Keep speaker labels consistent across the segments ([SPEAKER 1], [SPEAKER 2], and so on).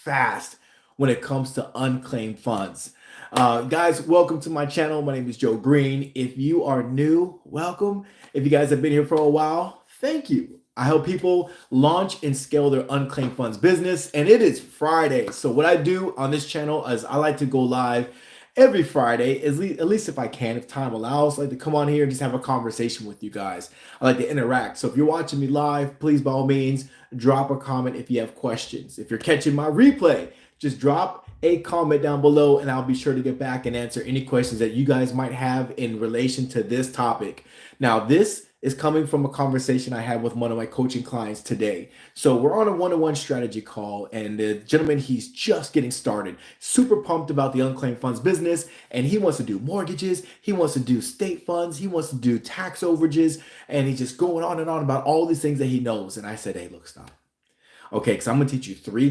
[SPEAKER 1] fast when it comes to unclaimed funds. Guys, welcome to my channel. My name is Joe Green. If you are new, welcome. If you guys have been here for a while, thank you. I help people launch and scale their unclaimed funds business, and it is Friday. So what I do on this channel is I like to go live every Friday, at least if I can, if time allows. I like to come on here and just have a conversation with you guys. I like to interact. So if you're watching me live, please by all means drop a comment if you have questions. If you're catching my replay, just drop a comment down below and I'll be sure to get back and answer any questions that you guys might have in relation to this topic. Now, this is coming from a conversation I had with one of my coaching clients today. So we're on a one-on-one strategy call, and the gentleman, he's just getting started, super pumped about the unclaimed funds business, and he wants to do mortgages, he wants to do state funds, he wants to do tax overages, and he's just going on and on about all these things that he knows. And I said, hey, look, stop. Okay, because I'm gonna teach you three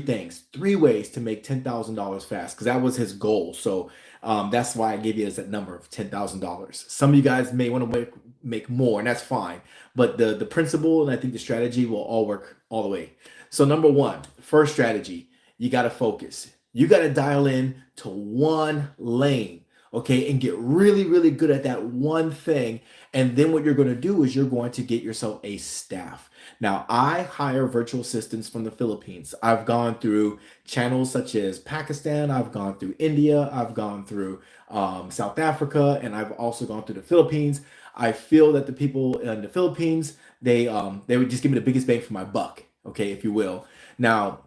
[SPEAKER 1] ways to make $10,000 fast, because that was his goal. So that's why I gave you that number of $10,000. Some of you guys may want to make more, and that's fine. But the principle and I think the strategy will all work all the way. So number one, first strategy, you got to focus. You got to dial in to one lane, okay, and get really, really good at that one thing. And then what you're going to do is you're going to get yourself a staff. Now, I hire virtual assistants from the Philippines. I've gone through channels such as Pakistan, I've gone through India, I've gone through South Africa, and I've also gone through the Philippines. I feel that the people in the Philippines, they would just give me the biggest bang for my buck, okay, if you will. Now,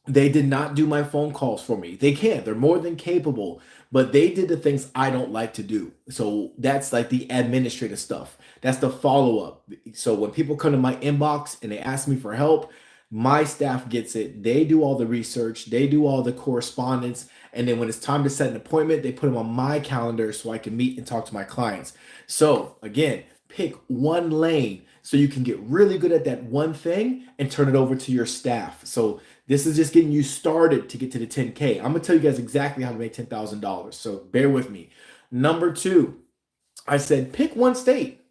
[SPEAKER 1] they did not do my phone calls for me. They can. They're more than capable, but they did the things I don't like to do. So that's like the administrative stuff. That's the follow-up. So when people come to my inbox and they ask me for help, my staff gets it. They do all the research. They do all the correspondence. And then when it's time to set an appointment, they put them on my calendar so I can meet and talk to my clients. So again, pick one lane so you can get really good at that one thing and turn it over to your staff. So this is just getting you started to get to the 10K. I'm gonna tell you guys exactly how to make $10,000. So bear with me. Number two, I said, pick one state.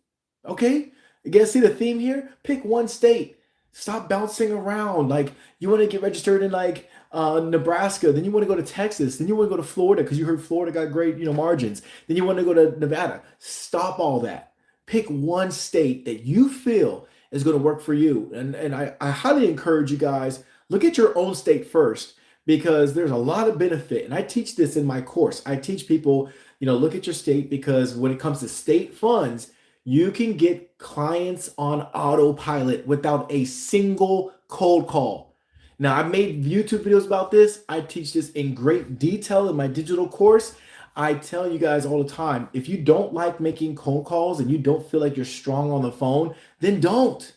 [SPEAKER 1] Okay, you guys see the theme here? Pick one state. Stop bouncing around. Like, you want to get registered in like Nebraska, then you want to go to Texas, then you want to go to Florida because you heard Florida got great, margins. Then you want to go to Nevada. Stop all that. Pick one state that you feel is going to work for you. And I highly encourage you guys, look at your own state first, because there's a lot of benefit. And I teach this in my course. I teach people, look at your state, because when it comes to state funds, you can get clients on autopilot without a single cold call. Now, I've made YouTube videos about this. I teach this in great detail in my digital course. I tell you guys all the time, if you don't like making cold calls and you don't feel like you're strong on the phone, then don't.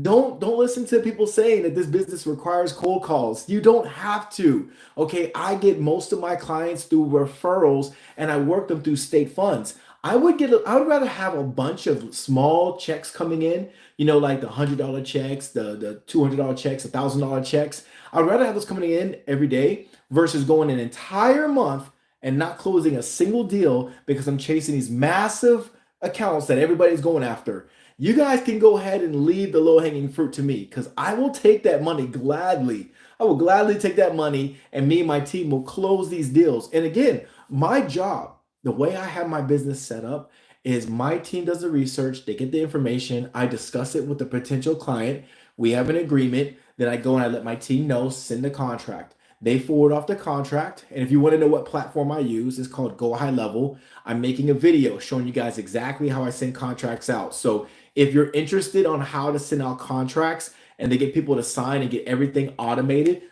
[SPEAKER 1] Don't listen to people saying that this business requires cold calls. You don't have to. Okay, I get most of my clients through referrals and I work them through state funds. I would rather have a bunch of small checks coming in, like the $100 checks, the $200 checks, $1,000 checks. I'd rather have those coming in every day versus going an entire month and not closing a single deal because I'm chasing these massive accounts that everybody's going after. You guys can go ahead and leave the low-hanging fruit to me, because I will take that money gladly. I will gladly take that money, and me and my team will close these deals. And again, my job, the way I have my business set up, is my team does the research, they get the information, I discuss it with the potential client, we have an agreement, then I go and I let my team know, send the contract. They forward off the contract, and if you want to know what platform I use, it's called Go High Level. I'm making a video showing you guys exactly how I send contracts out. So if you're interested on how to send out contracts and to get people to sign and get everything automated,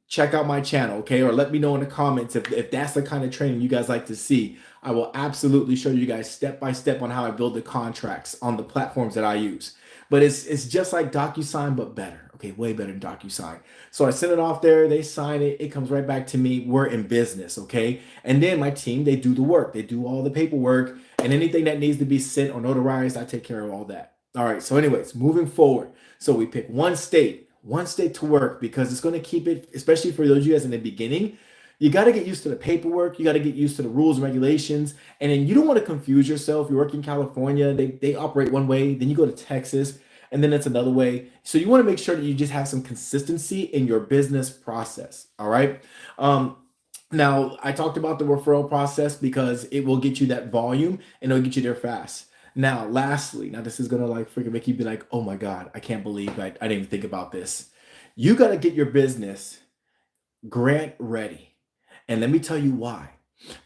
[SPEAKER 1] check out my channel, okay? Or let me know in the comments if that's the kind of training you guys like to see. I will absolutely show you guys step by step on how I build the contracts on the platforms that I use. But it's just like DocuSign, but better. Okay, way better than DocuSign. So I send it off there, they sign it, it comes right back to me. We're in business, okay? And then my team, they do the work. They do all the paperwork, and anything that needs to be sent or notarized, I take care of all that. All right, so anyways, moving forward. So we pick one state to work, because it's going to keep it, especially for those of you guys in the beginning, you got to get used to the paperwork. You got to get used to the rules and regulations. And then you don't want to confuse yourself. You work in California, they operate one way. Then you go to Texas. and then it's another way. So you want to make sure that you just have some consistency in your business process. All right. Um, Now, I talked about the referral process because it will get you that volume and it'll get you there fast. Now, lastly, now this is gonna like freaking make you be like, oh my God, I can't believe I didn't even think about this. You got to get your business grant ready. And let me tell you why.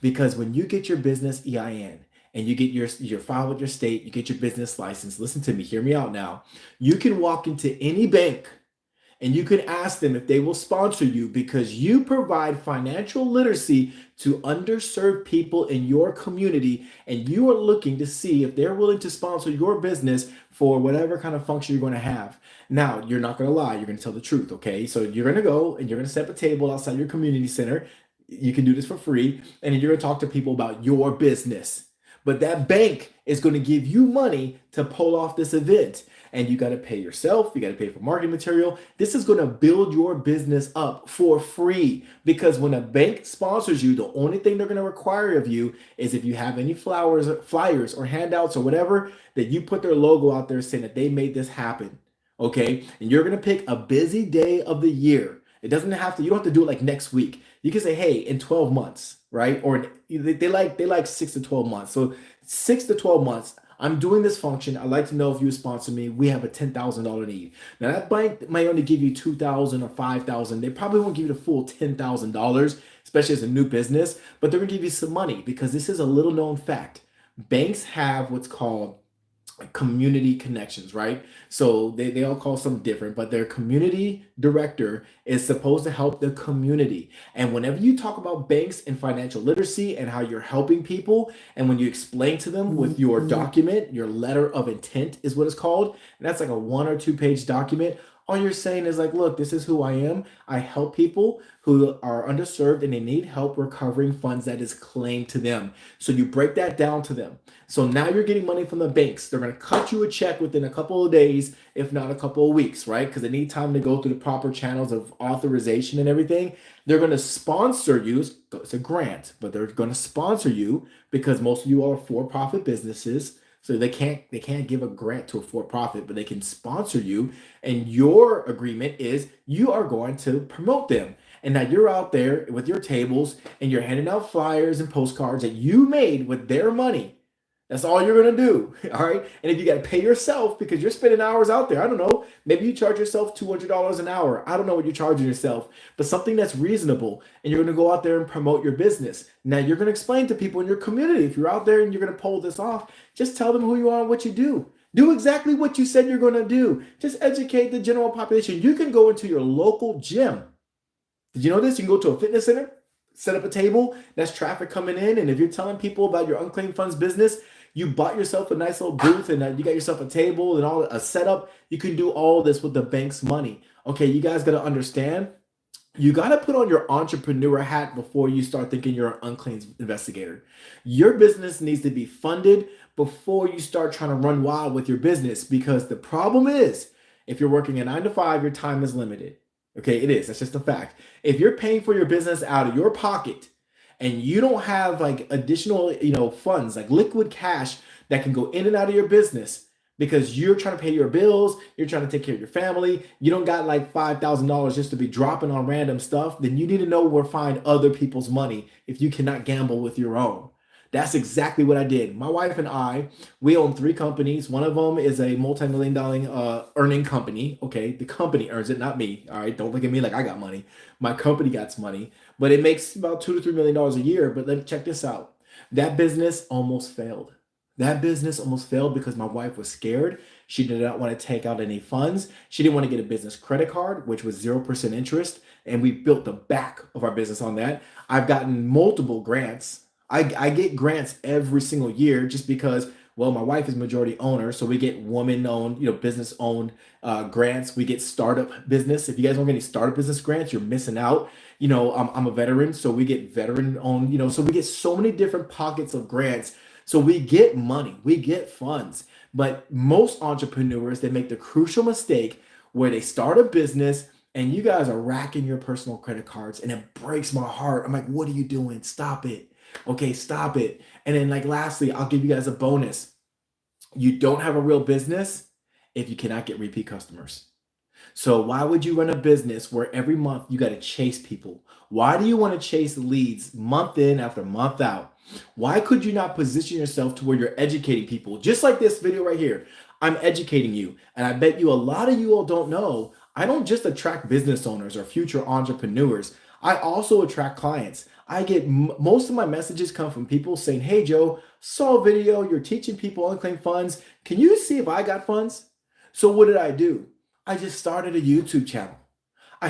[SPEAKER 1] Because when you get your business EIN and you get your file with your state, you get your business license, listen to me, hear me out now. You can walk into any bank and you can ask them if they will sponsor you because you provide financial literacy to underserved people in your community, and you are looking to see if they're willing to sponsor your business for whatever kind of function you're going to have. Now, you're not going to lie, you're going to tell the truth, okay? So you're going to go and you're going to set up a table outside your community center. You can do this for free, and you're going to talk to people about your business. But that bank is going to give you money to pull off this event, and you got to pay yourself. You got to pay for marketing material. This is going to build your business up for free, because when a bank sponsors you, the only thing they're going to require of you is if you have any flyers or handouts or whatever, that you put their logo out there saying that they made this happen. Okay. And you're going to pick a busy day of the year. It doesn't have to, you don't have to do it like next week. You can say, hey, in 12 months, right? Or they like 6 to 12 months. So 6 to 12 months, I'm doing this function. I'd like to know if you would sponsor me. We have a $10,000 need. Now that bank might only give you 2,000 or 5,000. They probably won't give you the full $10,000, especially as a new business, but they're gonna give you some money, because this is a little known fact. Banks have what's called community connections, right? So they all call something different, but their community director is supposed to help the community. And whenever you talk about banks and financial literacy and how you're helping people, and when you explain to them with your document, your letter of intent is what it's called, and that's like a 1 or 2 page document. All you're saying is like, look, this is who I am. I help people who are underserved and they need help recovering funds that is claimed to them. So you break that down to them. So now you're getting money from the banks. They're going to cut you a check within a couple of days, if not a couple of weeks, right? Because they need time to go through the proper channels of authorization and everything. They're going to sponsor you. It's a grant, but they're going to sponsor you because most of you are for-profit businesses. So they can't give a grant to a for-profit, but they can sponsor you. And your agreement is you are going to promote them. And now you're out there with your tables and you're handing out flyers and postcards that you made with their money. That's all you're going to do. All right. And if you got to pay yourself because you're spending hours out there, I don't know, maybe you charge yourself $200 an hour. I don't know what you're charging yourself, but something that's reasonable. And you're going to go out there and promote your business. Now you're going to explain to people in your community. If you're out there and you're going to pull this off, just tell them who you are and what you do. Do exactly what you said you're going to do. Just educate the general population. You can go into your local gym. Did you know this? You can go to a fitness center, set up a table, that's traffic coming in. And if you're telling people about your unclaimed funds business, you bought yourself a nice little booth and you got yourself a table and all a setup. You can do all this with the bank's money. Okay, you guys got to understand, you got to put on your entrepreneur hat before you start thinking you're an unclaimed investigator. Your business needs to be funded before you start trying to run wild with your business, because the problem is, if you're working a 9 to 5, your time is limited. Okay, it is. That's just a fact. If you're paying for your business out of your pocket and you don't have like additional, funds, like liquid cash that can go in and out of your business because you're trying to pay your bills, you're trying to take care of your family, you don't got like $5,000 just to be dropping on random stuff, then you need to know where to find other people's money if you cannot gamble with your own. That's exactly what I did. My wife and I, we own 3 companies. One of them is a multi-million-dollar earning company. Okay, the company earns it, not me. All right, don't look at me like I got money. My company got money, but it makes about $2 to $3 million a year. But let me check this out. That business almost failed. That business almost failed because my wife was scared. She did not want to take out any funds. She didn't want to get a business credit card, which was 0% interest. And we built the back of our business on that. I've gotten multiple grants. I get grants every single year just because, well, my wife is majority owner, so we get woman-owned, business-owned grants. We get startup business. If you guys don't get any startup business grants, you're missing out. I'm a veteran, so we get veteran-owned. So we get so many different pockets of grants. So we get money, we get funds. But most entrepreneurs, they make the crucial mistake where they start a business and you guys are racking your personal credit cards, and it breaks my heart. I'm like, what are you doing? Stop it. Okay, stop it. And then like lastly, I'll give you guys a bonus. You don't have a real business if you cannot get repeat customers. So why would you run a business where every month you got to chase people? Why do you want to chase leads month in after month out? Why could you not position yourself to where you're educating people? Just like this video right here, I'm educating you. And I bet you a lot of you all don't know, I don't just attract business owners or future entrepreneurs. I also attract clients. I get most of my messages come from people saying, hey, Joe, saw a video, you're teaching people unclaimed funds. Can you see if I got funds? So what did I do? I just started a YouTube channel. I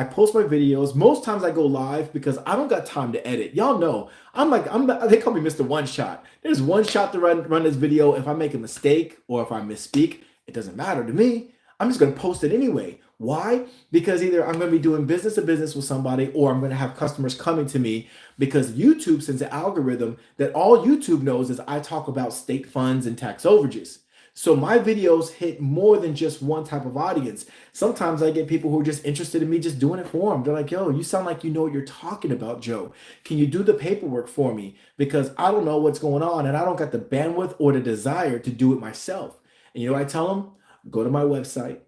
[SPEAKER 1] post my videos. Most times I go live because I don't got time to edit. Y'all know they call me Mr. One Shot. There's one shot to run this video. If I make a mistake or if I misspeak, it doesn't matter to me. I'm just going to post it anyway. Why? Because either I'm going to be doing business to business with somebody or I'm going to have customers coming to me because YouTube sends an algorithm that all YouTube knows is I talk about state funds and tax overages. So my videos hit more than just one type of audience. Sometimes I get people who are just interested in me just doing it for them. They're like, yo, you sound like you know what you're talking about, Joe. Can you do the paperwork for me? Because I don't know what's going on and I don't got the bandwidth or the desire to do it myself. And you know what I tell them? Go to my website.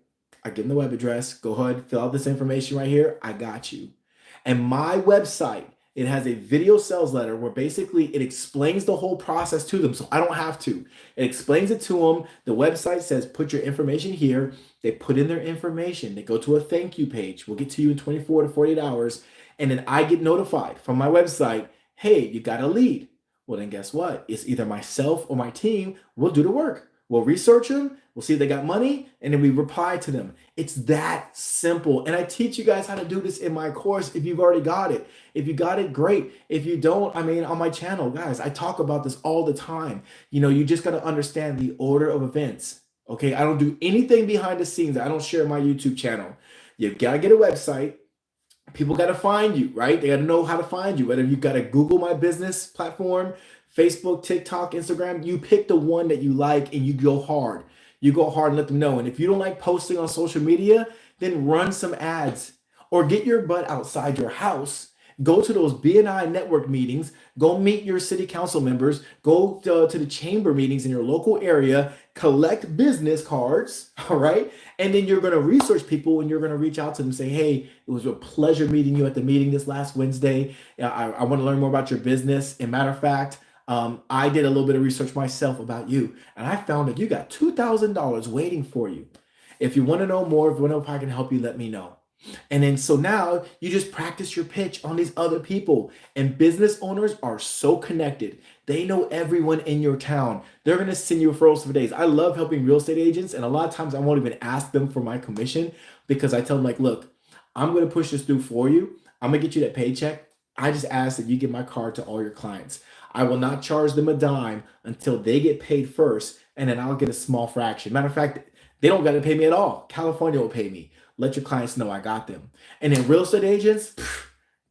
[SPEAKER 1] I give them the web address. Go ahead, fill out this information right here. I got you. And my website, it has a video sales letter where basically it explains the whole process to them. So I don't have to. It explains it to them. The website says, put your information here. They put in their information. They go to a thank you page. We'll get to you in 24 to 48 hours. And then I get notified from my website, hey, you got a lead. Well, then guess what? It's either myself or my team will do the work. We'll research them. We'll see if they got money, and then we reply to them. It's that simple. And I teach you guys how to do this in my course if you've already got it. If you got it, great. If you don't, I mean, on my channel, guys, I talk about this all the time. You know, you just got to understand the order of events. Okay, I don't do anything behind the scenes. I don't share my YouTube channel. You got to get a website. People got to find you, right? They got to know how to find you. Whether you got to Google my business platform, Facebook, TikTok, Instagram, you pick the one that you like and you go hard. You go hard and let them know. And if you don't like posting on social media, then run some ads or get your butt outside your house. Go to those BNI network meetings. Go meet your city council members. Go to the chamber meetings in your local area. Collect business cards, all right? And then you're going to research people and you're going to reach out to them and say, hey, it was a pleasure meeting you at the meeting this last Wednesday. I want to learn more about your business. And matter of fact, I did a little bit of research myself about you, and I found that you got $2,000 waiting for you. If you want to know more, if you want to know if I can help you, let me know. And then so now you just practice your pitch on these other people. And business owners are so connected. They know everyone in your town. They're going to send you referrals for days. I love helping real estate agents. And a lot of times I won't even ask them for my commission because I tell them like, look, I'm going to push this through for you. I'm going to get you that paycheck. I just ask that you give my card to all your clients. I will not charge them a dime until they get paid first, and then I'll get a small fraction. Matter of fact, they don't got to pay me at all. California will pay me. Let your clients know I got them. And then real estate agents,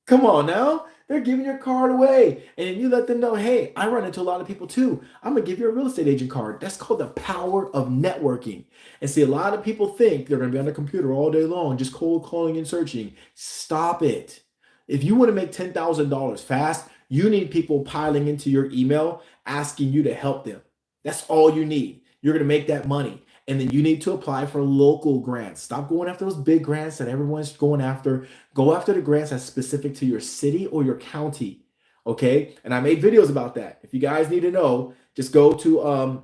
[SPEAKER 1] come on now. They're giving your card away. And then you let them know, hey, I run into a lot of people too. I'm going to give you a real estate agent card. That's called the power of networking. And see, a lot of people think they're going to be on the computer all day long, just cold calling and searching. Stop it. If you want to make $10,000 fast, you need people piling into your email asking you to help them. That's all you need. You're going to make that money. And then you need to apply for local grants. Stop going after those big grants that everyone's going after. Go after the grants that's specific to your city or your county. Okay? And I made videos about that. If you guys need to know, just go to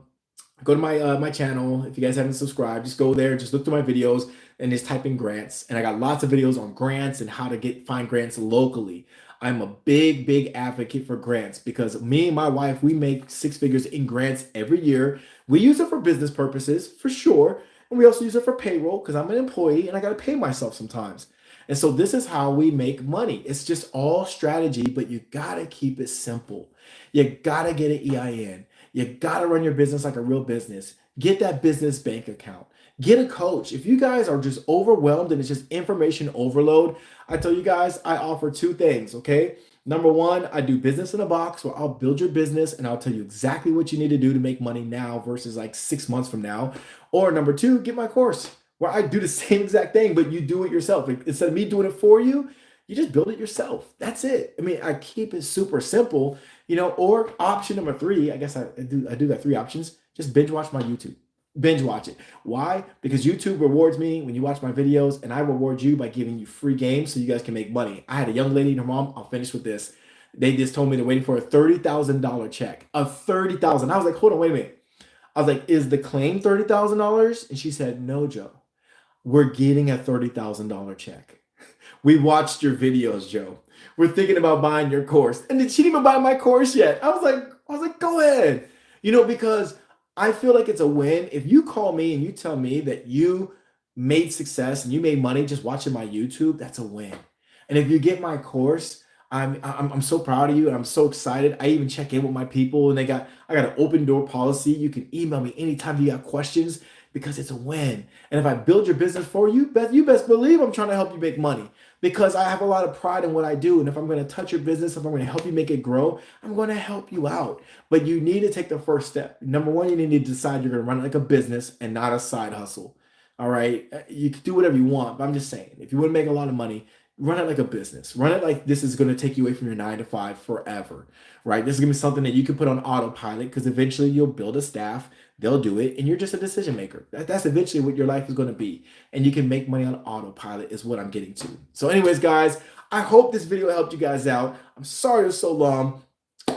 [SPEAKER 1] my channel. If you guys haven't subscribed, just go there, just look through my videos and just type in grants. And I got lots of videos on grants and how to find grants locally. I'm a big advocate for grants because me and my wife, we make six figures in grants every year. We use it for business purposes for sure. And we also use it for payroll because I'm an employee and I got to pay myself sometimes. And so this is how we make money. It's just all strategy, but you got to keep it simple. You got to get an EIN. You got to run your business like a real business. Get that business bank account. Get a coach. If you guys are just overwhelmed and it's just information overload, I tell you guys, I offer two things, okay? Number one, I do business in a box where I'll build your business and I'll tell you exactly what you need to do to make money now versus like 6 months from now. Or number two, get my course where I do the same exact thing, but you do it yourself. Like, instead of me doing it for you, you just build it yourself. That's it. I mean, I keep it super simple, you know, or option number three, I guess I do got three options. Just binge watch my YouTube. Binge watch it. Why? Because YouTube rewards me when you watch my videos, and I reward you by giving you free games so you guys can make money. I had a young lady and her mom. I'll finish with this. They just told me they're waiting for a $30,000 check. A 30,000. I was like, hold on, wait a minute. I was like, is the claim $30,000? And she said, no, Joe. We're getting a $30,000 check. We watched your videos, Joe. We're thinking about buying your course. And she didn't even buy my course yet. I was like, go ahead. Because I feel like it's a win. If you call me and you tell me that you made success and you made money just watching my YouTube, that's a win. And if you get my course, I'm so proud of you and I'm so excited. I even check in with my people and I got an open door policy. You can email me anytime you got questions because it's a win. And if I build your business for you, you best believe I'm trying to help you make money because I have a lot of pride in what I do. And if I'm going to touch your business, if I'm going to help you make it grow, I'm going to help you out. But you need to take the first step. Number one, you need to decide you're going to run it like a business and not a side hustle. All right. You can do whatever you want, but I'm just saying, if you want to make a lot of money, run it like a business. Run it like this is going to take you away from your 9 to 5 forever, right? This is going to be something that you can put on autopilot because eventually you'll build a staff, they'll do it, and you're just a decision maker. That's eventually what your life is going to be. And you can make money on autopilot is what I'm getting to. So anyways, guys, I hope this video helped you guys out. I'm sorry it was so long.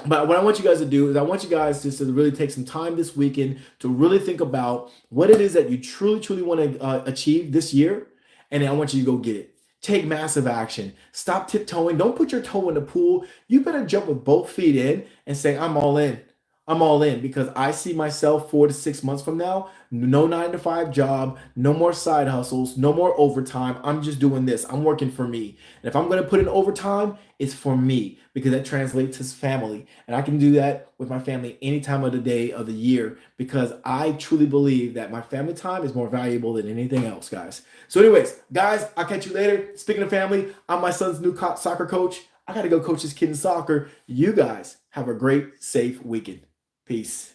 [SPEAKER 1] But what I want you guys to do is I want you guys just to really take some time this weekend to really think about what it is that you truly, truly want to achieve this year. And then I want you to go get it. Take massive action. Stop tiptoeing. Don't put your toe in the pool. You better jump with both feet in and say, I'm all in. I'm all in because I see myself 4 to 6 months from now, no 9 to 5 job, no more side hustles, no more overtime. I'm just doing this. I'm working for me. And if I'm going to put in overtime, it's for me because that translates as family. And I can do that with my family any time of the day of the year because I truly believe that my family time is more valuable than anything else, guys. So anyways, guys, I'll catch you later. Speaking of family, I'm my son's new soccer coach. I got to go coach this kid in soccer. You guys have a great, safe weekend. Peace.